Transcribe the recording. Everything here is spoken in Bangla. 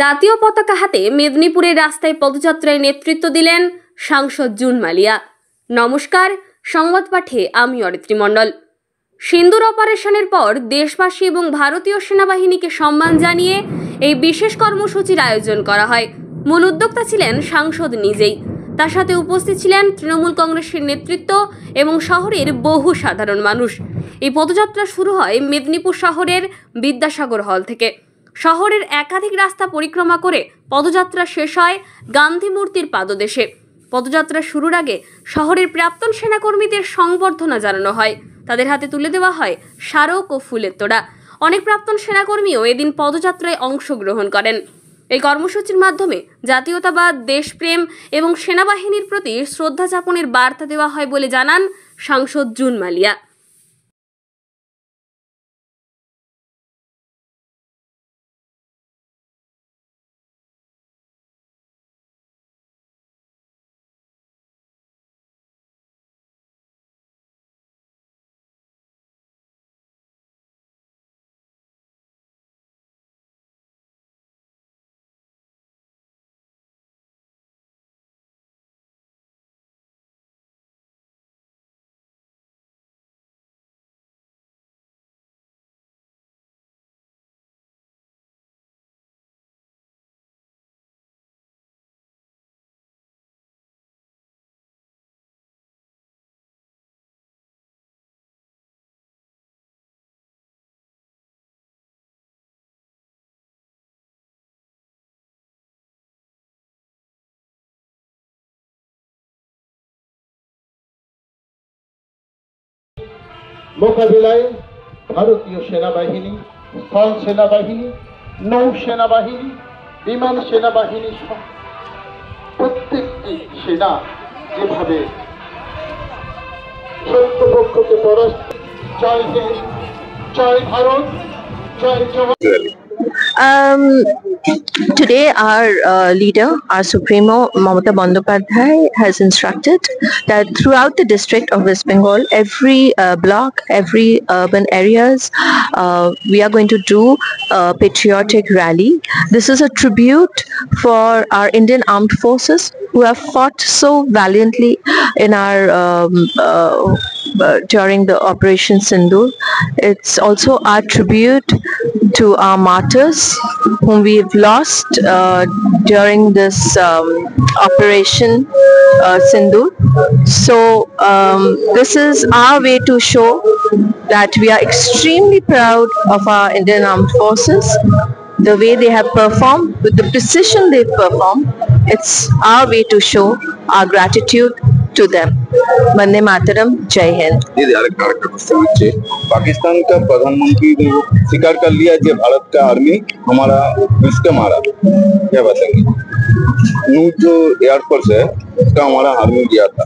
জাতীয় পতাকা হাতে মেদিনীপুরের রাস্তায় পদযাত্রায় নেতৃত্ব দিলেন সাংসদ জুন মালিয়া। নমস্কার, সংবাদ পাঠে আমি অরিত্রী মণ্ডল। সিন্দুর অপারেশনের পর দেশবাসী এবং ভারতীয় সেনাবাহিনীকে সম্মান জানিয়ে এই বিশেষ কর্মসূচির আয়োজন করা হয়। মূল উদ্যোক্তা ছিলেন সাংসদ নিজেই। তার সাথে উপস্থিত ছিলেন তৃণমূল কংগ্রেসের নেতৃত্ব এবং শহরের বহু সাধারণ মানুষ। এই পদযাত্রা শুরু হয় মেদিনীপুর শহরের বিদ্যাসাগর হল থেকে। শহরের একাধিক রাস্তা পরিক্রমা করে পদযাত্রা শেষ হয় গান্ধী মূর্তির পাদদেশে। পদযাত্রা শুরুর আগে শহরের প্রাক্তন সেনাকর্মীদের সংবর্ধনা জানানো হয়। তাদের হাতে তুলে দেওয়া হয় স্মারক ও ফুলের তোড়া। অনেক প্রাক্তন সেনাকর্মীও এদিন পদযাত্রায় অংশগ্রহণ করেন। এই কর্মসূচির মাধ্যমে জাতীয়তাবাদ, দেশপ্রেম এবং সেনাবাহিনীর প্রতি শ্রদ্ধা যাপনের বার্তা দেওয়া হয় বলে জানান সাংসদ জুন মালিয়া। মোকাবিলায় ভারতীয় সেনাবাহিনী, স্থল সেনাবাহিনী, নৌ সেনাবাহিনী, বিমান সেনাবাহিনী প্রত্যেকটি সেনা যেভাবে শত্রুপক্ষকে পরাস্ত, জয় দেশ, জয় ভারত, জয় জওয়ান। Today our leader, our Supremo Mamata Bandyopadhyay has instructed that throughout the district of West Bengal, every block, every urban areas, we are going to do a patriotic rally. This is a tribute for our Indian armed forces who have fought so valiantly in our during the Operation Sindoor. It's also our tribute to our martyrs whom we've lost during this Operation Sindoor. So this is our way to show that we are extremely proud of our Indian Armed Forces, the way they have performed, with the precision they've performed. It's our way to show our gratitude to them. Vande Mataram, Jai Hind. Pakistan का प्रधानमंत्री ने स्वीकार कर लिया कि भारत का आर्मी हमारा इसका मारा, क्या बताएंगे? जो एयरफोर्स है उसका हमारा आर्मी गया था।